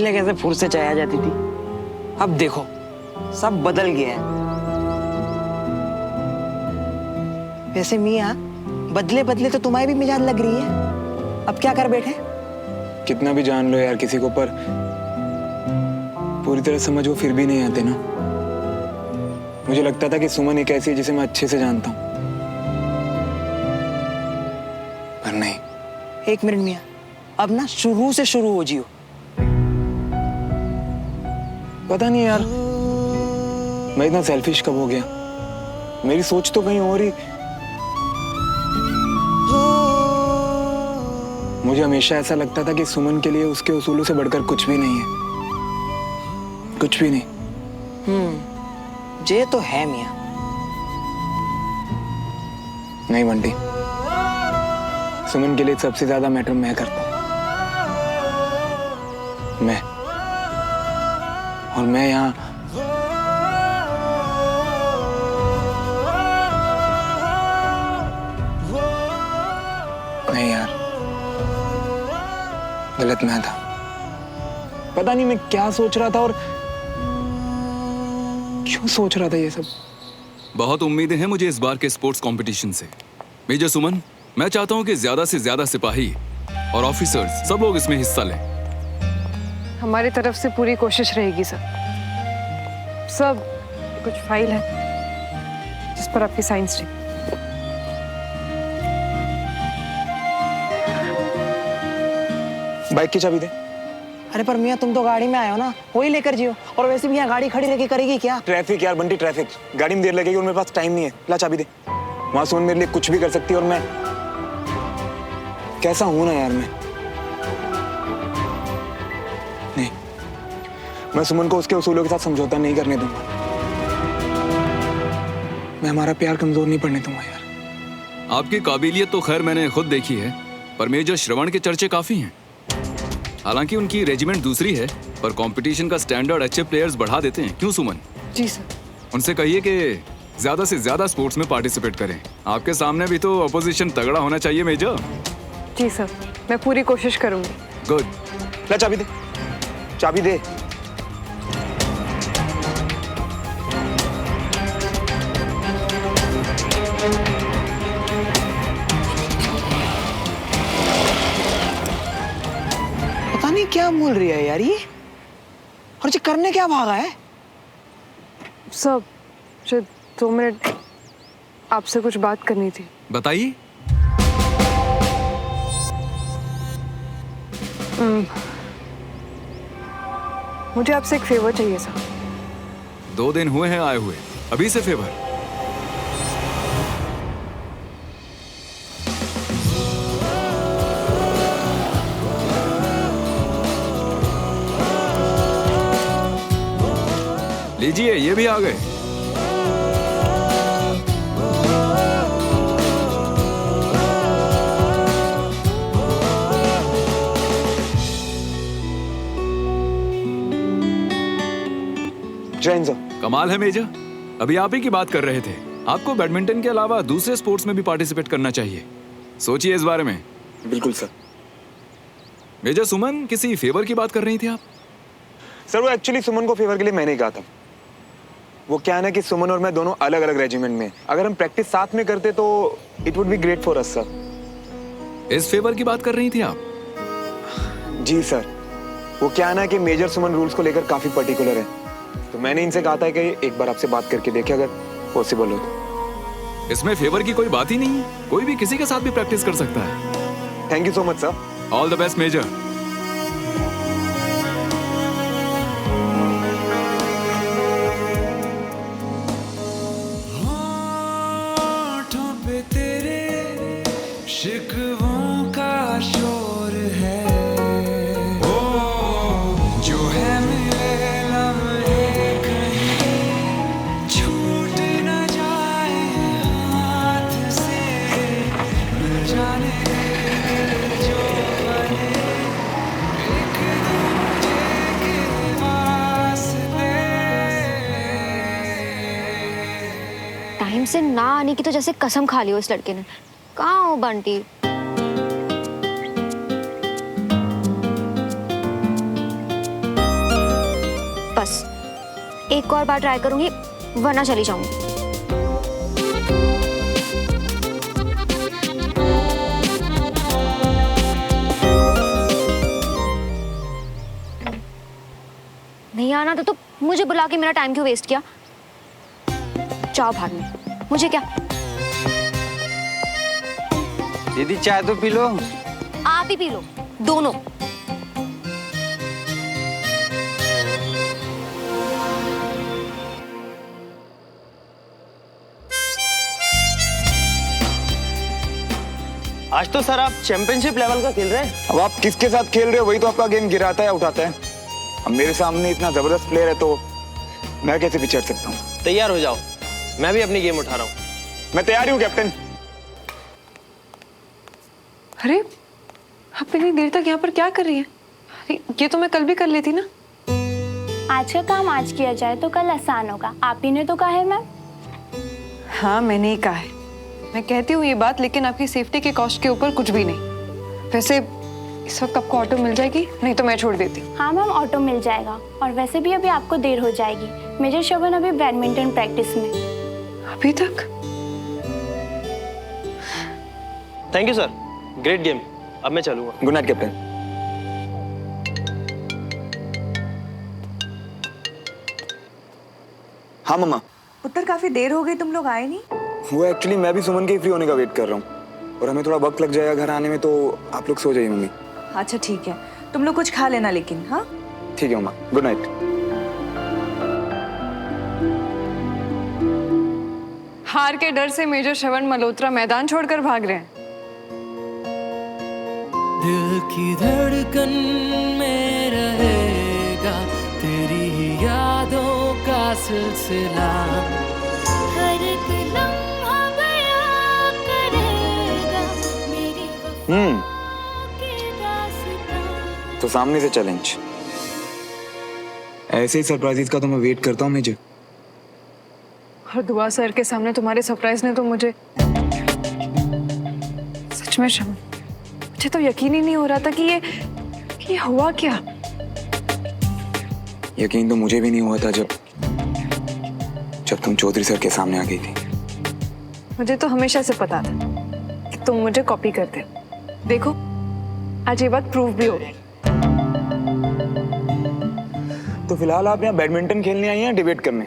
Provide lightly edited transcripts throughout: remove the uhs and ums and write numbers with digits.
पहले कैसे फुर्सत से चाय आ जाती थी, अब देखो सब बदल गया है। वैसे मियाँ, बदले बदले तो तुम्हारी भी मिजाज लग रही है, अब क्या कर बैठे? कितना भी जान लो यार किसी को, पर पूरी तरह समझ वो फिर भी नहीं आते ना। मुझे लगता था कि सुमन एक ऐसी है जिसे मैं अच्छे से जानता हूँ, पर नहीं। एक मिनट मियाँ, अब ना शुरू से शुरू हो जियो। पता नहीं यार मैं इतना सेल्फिश कब हो गया, मेरी सोच तो कहीं और ही। मुझे हमेशा ऐसा लगता था कि सुमन के लिए उसके उसूलों से बढ़कर कुछ भी नहीं है, कुछ भी नहीं। ये तो है मियाँ। नहीं बंटी, सुमन के लिए सबसे ज्यादा मैटर मैं करता हूँ, मैं। और मैं यहाँ नहीं यार, गलत मैं था। पता नहीं मैं क्या सोच रहा था और क्यों सोच रहा था ये सब। बहुत उम्मीदें हैं मुझे इस बार के स्पोर्ट्स कंपटीशन से। मेजर सुमन, मैं चाहता हूं कि ज्यादा से ज्यादा सिपाही और ऑफिसर्स सब लोग इसमें हिस्सा लें। हमारी तरफ से पूरी कोशिश रहेगी सर। सब कुछ फाइल है जिस पर आपकी साइंस थी। बाइक की चाबी दे। अरे पर मियाँ तुम तो गाड़ी में आए हो ना, वही लेकर जियो। और वैसे भी यहाँ गाड़ी खड़ी रह के करेगी क्या? ट्रैफिक यार बंटी, ट्रैफिक, गाड़ी में देर लगेगी और मेरे पास टाइम नहीं है। ला चाबी दे। वहां सुमन मेरे लिए कुछ भी कर सकती है और मैं कैसा हूं ना यार। मैं नहीं, मैं सुमन को उसके उसूलों के साथ समझौता नहीं करने दूंगा। मैं हमारा प्यार कमजोर नहीं पड़ने दूंगा यार। आपकी काबिलियत तो खैर मैंने खुद देखी है, पर मेजर श्रवण के चर्चे काफी हैं। हालांकि उनकी रेजिमेंट दूसरी है, पर कंपटीशन का स्टैंडर्ड अच्छे प्लेयर्स बढ़ा देते हैं। क्यों सुमन? जी सर। उनसे कहिए कि ज्यादा से ज्यादा स्पोर्ट्स में पार्टिसिपेट करें। आपके सामने भी तो अपोजिशन तगड़ा होना चाहिए मेजर। जी सर, मैं पूरी कोशिश करूंगी। गुड। ला चाबी दे, चाबी दे। पता नहीं क्या बोल रही है यार ये, और ये करने क्या भागा है? सर, मुझे 2 मिनट आपसे कुछ बात करनी थी। बताइए। मुझे आपसे एक फेवर चाहिए सर। 2 दिन हुए हैं आए हुए, अभी से फेवर? लीजिए, ये भी आ गए। जैन सर। कमाल है मेजर, अभी आप ही की बात कर रहे थे। आपको बैडमिंटन के अलावा दूसरे स्पोर्ट्स में भी पार्टिसिपेट करना चाहिए। सोचिए इस बारे में। बिल्कुल सर। मेजर सुमन, किसी फेवर की बात कर रही थी आप? सर वो एक्चुअली सुमन को फेवर के लिए मैंने ही कहा था। वो क्या है ना कि सुमन और मैं दोनों अलग अलग रेजिमेंट में, अगर हम प्रैक्टिस साथ में करते तो it would be great for us sir. इस फेवर की बात कर रही थी आप? जी सर। वो क्या है ना कि मेजर सुमन रूल्स को लेकर काफी पर्टिकुलर है, तो मैंने इनसे कहा था कि एक बार आपसे बात करके देखे अगर पॉसिबल हो तो। इसमें फेवर की कोई बात ही नहीं है, कोई भी किसी के साथ भी प्रैक्टिस कर सकता है। Thank you so much sir. All the best major. शिकवों का शोर है, ओ जो है मेरे लम्हे कहीं छूट न जाए हाथ से, न जाने जो बने एक दूजे के वास्ते। टाइम से ना आने की तो जैसे कसम खा ली हो इस लड़के ने। कहाँ हो बंटी? एक और बार ट्राई करूंगी, वरना चली जाऊंगी। नहीं आना था तो मुझे बुला के मेरा टाइम क्यों वेस्ट किया? जाओ भाग में, मुझे क्या। दीदी चाय तो पी लो। आप ही पी लो, दोनों। आज तो सर आप चैंपियनशिप लेवल का खेल रहे हैं। अब आप किसके साथ खेल रहे हो वही तो आपका गेम गिराता है उठाता है। अब मेरे सामने इतना जबरदस्त प्लेयर है तो मैं कैसे पीछे हट सकता हूँ? तैयार हो जाओ, मैं भी अपनी गेम उठा रहा हूँ। मैं तैयार हूँ कैप्टन। अरे आप इतनी देर तक यहाँ पर क्या कर रही हैं? अरे ये तो मैं कल भी कर लेती ना। आज का काम आज किया जाए तो कल आसान होगा, आप ही ने तो कहा है मैम। हाँ मैंने ही कहा है, मैं कहती हूँ ये बात, लेकिन आपकी सेफ्टी के कॉस्ट के ऊपर कुछ भी नहीं। वैसे इस वक्त आपको ऑटो मिल जाएगी, नहीं तो मैं छोड़ देती हूँ। हाँ मैम, ऑटो मिल जाएगा। और वैसे भी अभी आपको देर हो जाएगी, मेजर श्रवण अभी बैडमिंटन प्रैक्टिस में। अभी तक? Thank you sir, great game. अब मैं चलूंगा। Good night captain. हाँ मम्मा। पुत्र काफी देर हो गई, तुम लोग आए नहीं। वो एक्चुअली मैं भी सुमन के फ्री होने का वेट कर रहा हूँ और हमें थोड़ा वक्त लग जाएगा घर आने में, तो आप लोग सो जाइए मम्मी। अच्छा ठीक है, तुम लोग कुछ खा लेना लेकिन। हाँ ठीक है मम्मा, गुड नाइट। हार के डर से मेजर श्रवण मल्होत्रा मैदान छोड़कर भाग रहे हैं। दिल की धड़कन में रहेगा तेरी ही यादों का सिलसिला। हर एक लम्हा बयां करेगा मेरी की दास्तां। तो सामने से चैलेंज। ऐसे ही सरप्राइजेस का तो मैं वेट करता हूँ मुझे। और दुआ सर के सामने तुम्हारे सरप्राइज ने तो मुझे सच में श्रवण, मुझे तो यकीन ही नहीं हो रहा था कि ये हुआ क्या। यकीन तो मुझे भी नहीं हुआ था जब तुम चौधरी सर के सामने आ गई थी। मुझे तो हमेशा से पता था कि तुम मुझे कॉपी करते हो। देखो आज ये बात प्रूव भी हो गई। तो फिलहाल आप यहाँ बैडमिंटन खेलने आई हैं डिबेट करने?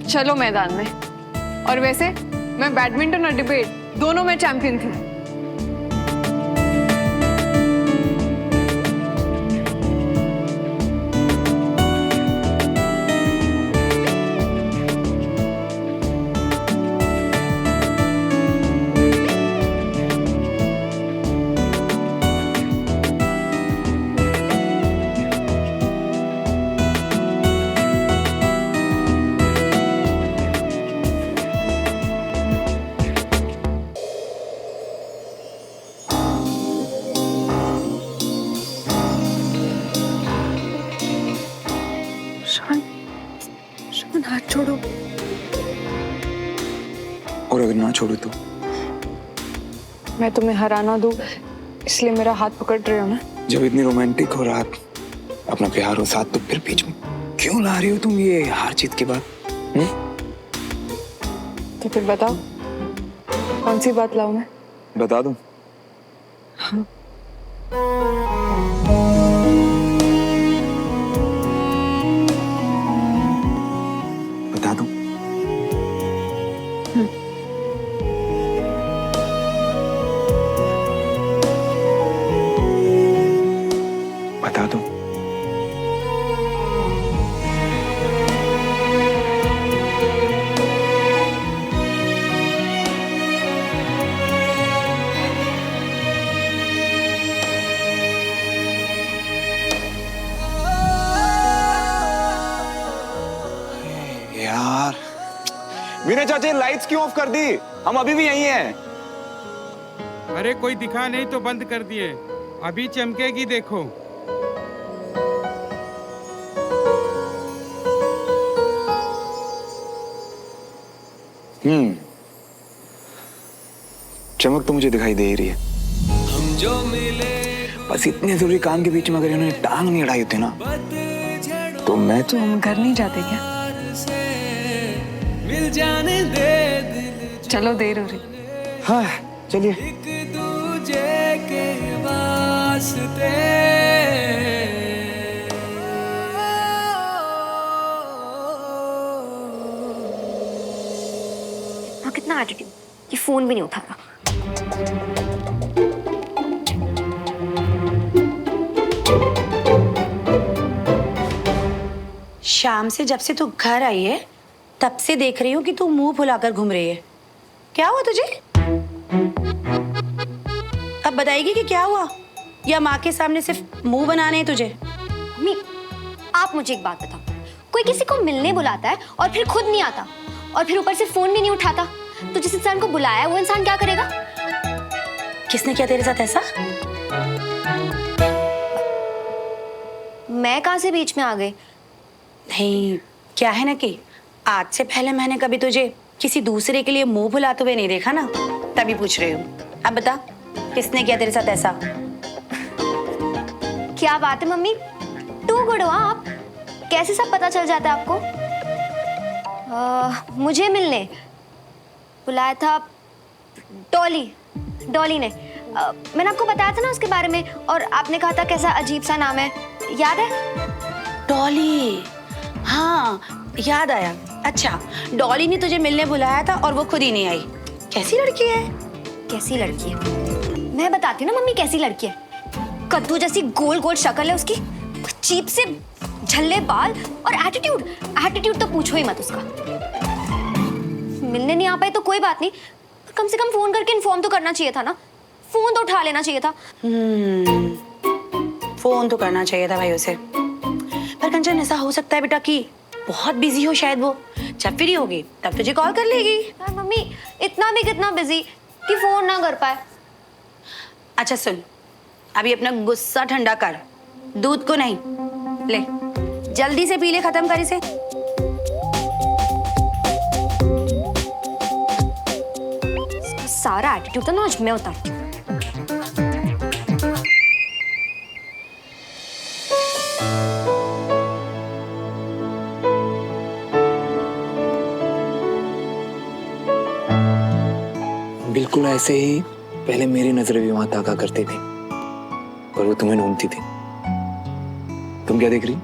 चलो मैदान में। और वैसे मैं बैडमिंटन और डिबेट दोनों में चैंपियन थी। श्रवण हाथ छोड़ो। और अगर ना छोड़ो तो? मैं तुम्हें हराना दूं इसलिए मेरा हाथ पकड़ रहे हो ना? जब इतनी रोमांटिक हो रात, अपना प्यार हो साथ, तो फिर बीच में क्यों ला रही हो तुम ये हार जीत के बाद? तो फिर बताओ कौन सी बात लाऊं मैं? बता दूं? हाँ। बता दूं? बता दूं? यार विनय चाचा लाइट्स क्यों ऑफ कर दी? हम अभी भी यहीं हैं। अरे कोई दिखा नहीं तो बंद कर दिए, अभी चमकेगी देखो। चमक तो मुझे दिखाई दे ही रही है। हम जो मिले बस इतने जरूरी काम के बीच में अगर इन्होंने टांग नहीं अड़ाई होती ना तो मैं तो हम घर नहीं जाते क्या? मिल जाने दे दिल चलो देर हो रही। हाँ चलिए। एक दूजे के वास्ते। हाँ, कितना एटीट्यूड, ये फोन भी नहीं उठा रहा। शाम से जब से तू घर आई है तब से देख रही हूँ कि तू मुंह फुलाकर घूम रही है। क्या हुआ तुझे? अब बताएगी कि क्या हुआ, या माँ के सामने सिर्फ मुंह बनाने हैं तुझे? मम्मी, आप मुझे एक बात बताओ, कोई किसी को मिलने बुलाता है और फिर खुद नहीं आता और फिर ऊपर से फोन भी नहीं उठाता, तो जिस इंसान को बुलाया है वो इंसान क्या करेगा? किसने किया तेरे साथ ऐसा? मैं कहाँ से बीच में आ गई? नहीं, क्या है ना कि आज से पहले मैंने कभी तुझे किसी दूसरे के लिए मुंह फुलाते हुए नहीं देखा ना, तभी पूछ रही हूँ। अब बता, किसने किया तेरे साथ ऐसा? क्या बात है मम्मी, टू गुड हो आप, कैसे सब पता चल जाता है आपको? मुझे मिलने बुलाया था डॉली ने। मैंने आपको बताया था ना उसके बारे में, और आपने कहा था कैसा अजीब सा नाम है, याद है? डॉली, हाँ याद आया। अच्छा, डॉली ने तुझे मिलने बुलाया था और वो खुद ही नहीं आई। कैसी लड़की है? कैसी लड़की है? मैं बताती हूँ ना मम्मी कैसी लड़की है। कद्दू जैसी गोल गोल शक्ल है उसकी, चीप से झल्ले बाल, और एटीट्यूड तो पूछो ही मत उसका। मिलने नहीं आ पाए तो कोई बात नहीं, पर कम से कम फोन करके इन्फॉर्म तो करना चाहिए था ना, फोन तो उठा लेना चाहिए था। फोन तो करना चाहिए था भाई उसे। पर कंचन, ऐसा हो सकता है बेटा कि बहुत बिजी हो शायद वो, जब फ्री होगी तब तुझे कॉल कर लेगी। यार मम्मी, इतना भी कितना बिजी कि फोन ना कर पाए। अच्छा सुन, अभी अपना गुस्सा ठंडा कर, दूध को नहीं, ले जल्दी से पी ले, खत्म कर इसे। सारा एटीट्यूड तो ना आज मैं उतारती हूँ। बिल्कुल ऐसे ही पहले मेरी नजरें भी वहां ताका करती थी, पर वो तुम्हें ढूंढती थी। तुम क्या देख रही?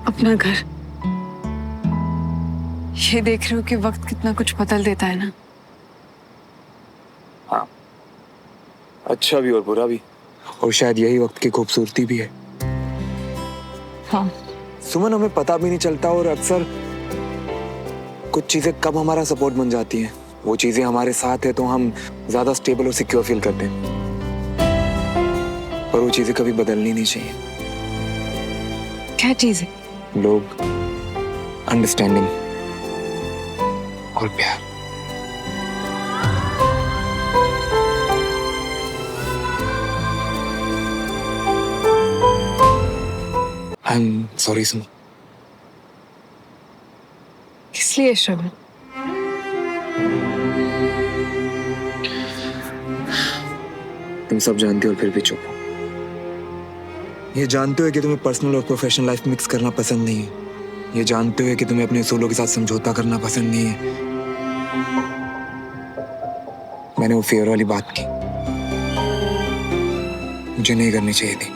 अपना घर। ये देख रही हूँ कि वक्त कितना कुछ बदल देता है ना। हाँ, अच्छा भी और बुरा भी, और शायद यही वक्त की खूबसूरती भी है। हाँ सुमन, हमें पता भी नहीं चलता, और अक्सर कुछ चीजें कब हमारा सपोर्ट बन जाती हैं। वो चीजें हमारे साथ है तो हम ज्यादा स्टेबल और सिक्योर फील करते हैं, पर वो चीजें कभी बदलनी नहीं चाहिए। क्या चीज है? लोग, अंडरस्टैंडिंग और प्यार। आई एम सॉरी सुमन। किस लिए श्रवण? तुम सब जानते हो और फिर भी चुप हो। ये जानते हो कि तुम्हें पर्सनल और प्रोफेशनल लाइफ मिक्स करना पसंद नहीं है। ये जानते हो कि तुम्हें अपने असूलों के साथ समझौता करना पसंद नहीं है। मैंने वो फेयर वाली बात की, मुझे नहीं करनी चाहिए थी।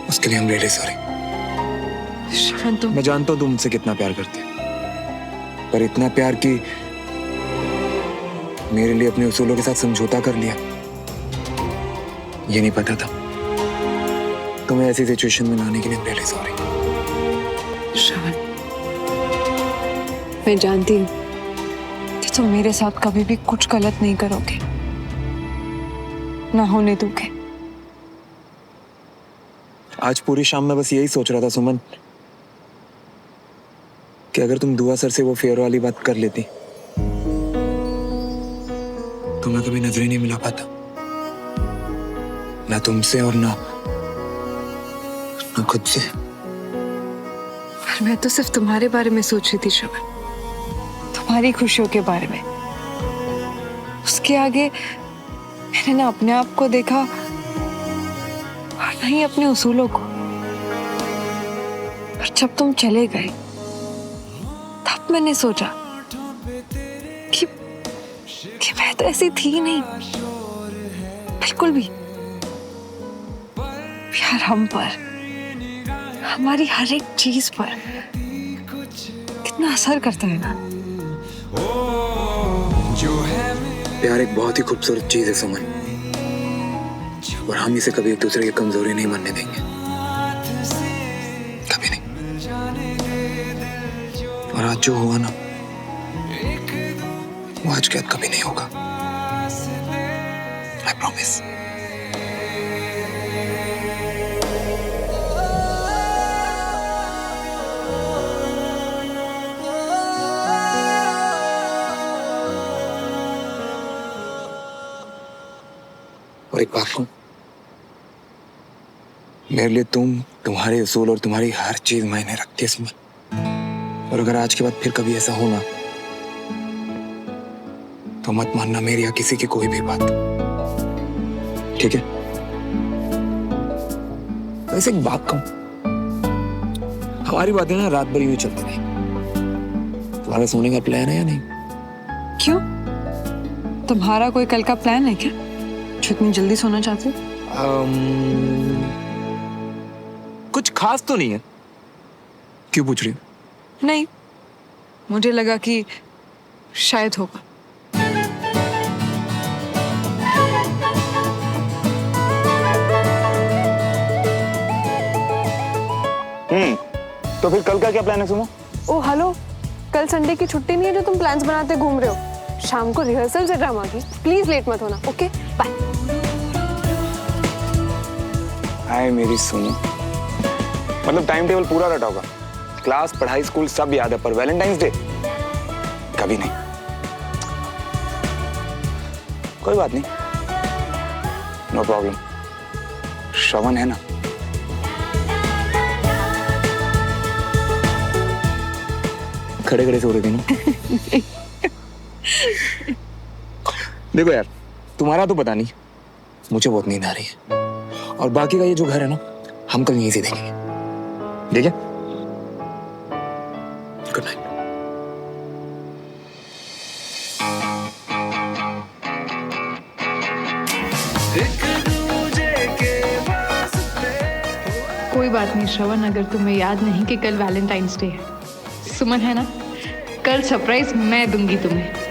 उसके लिए हम रियली सॉरी। श्रवण, तुम मैं जानता हूँ तुम मुझसे कितना प्यार करते हो, पर इतना प्यार कि मेरे लिए अपने उसूलों के साथ समझौता कर लिया, ये नहीं पता था। तुम्हें ऐसी सिचुएशन में लाने के लिए रियली सॉरी। श्रवण, मैं जानती हूँ कि तुम मेरे साथ कभी भी कुछ गलत नहीं करोगे, ना होने दोगे। आज पूरी शाम में बस यही सोच रहा था सुमन, कि अगर तुम दुआ सर से वो फेयर वाली बात कर लेती तो मैं कभी नजरें नहीं मिला पाता, ना तुमसे और ना खुद से। पर मैं तो सिर्फ तुम्हारे बारे में सोच रही थी श्रवण, तुम्हारी खुशियों के बारे में। उसके आगे मैंने ना अपने आप को देखा, नहीं अपने उसूलों को। पर जब तुम चले गए तब मैंने सोचा कि मैं तो ऐसी थी नहीं, बिल्कुल भी। प्यार हम पर, हमारी हर एक चीज पर कितना असर करता है ना। प्यार एक बहुत ही खूबसूरत चीज है सुमन, और हम इसे कभी एक दूसरे की कमजोरी नहीं मानने देंगे, कभी नहीं। और आज जो हुआ ना, वो आज के बाद कभी नहीं होगा, आई प्रॉमिस। और एक बात कहूं, मेरे लिए तुम्हारे उसूल और तुम्हारी हर चीज मायने रखती है सुमन। और अगर आज के बाद फिर कभी ऐसा होना तो मत मानना मेरी या किसी की कोई भी बात, ठीक है? वैसे एक बात कहूं, हमारी बातें ना रात भर यूं चलती रही। तुम्हारा सोने का प्लान है या नहीं? क्यों, तुम्हारा कोई कल का प्लान है क्या जो इतनी जल्दी सोना चाहते हो? कुछ खास तो नहीं है। क्यों पूछ रही हो? नहीं, मुझे लगा कि शायद होगा। तो फिर कल का क्या प्लान है सुमो? ओ हेलो, कल संडे की छुट्टी नहीं है जो तुम प्लान्स बनाते घूम रहे हो? शाम को रिहर्सल से ड्रामा की, प्लीज लेट मत होना, ओके बाय। हाय मेरी सुनो, मतलब टाइम टेबल पूरा रटा होगा, क्लास पढ़ाई स्कूल सब याद है, पर वैलेंटाइंस डे कभी नहीं। कोई बात नहीं, नो प्रॉब्लम। श्रवण है ना? खड़े खड़े सो रहे थे ना? देखो यार, तुम्हारा तो पता नहीं, मुझे बहुत नींद आ रही है, और बाकी का ये जो घर है ना, हम कल यहीं से देखेंगे, ठीक है? Good night. कोई बात नहीं श्रवण, अगर तुम्हें याद नहीं कि कल वैलेंटाइंस डे है, सुमन है ना, कल सरप्राइज मैं दूंगी तुम्हें।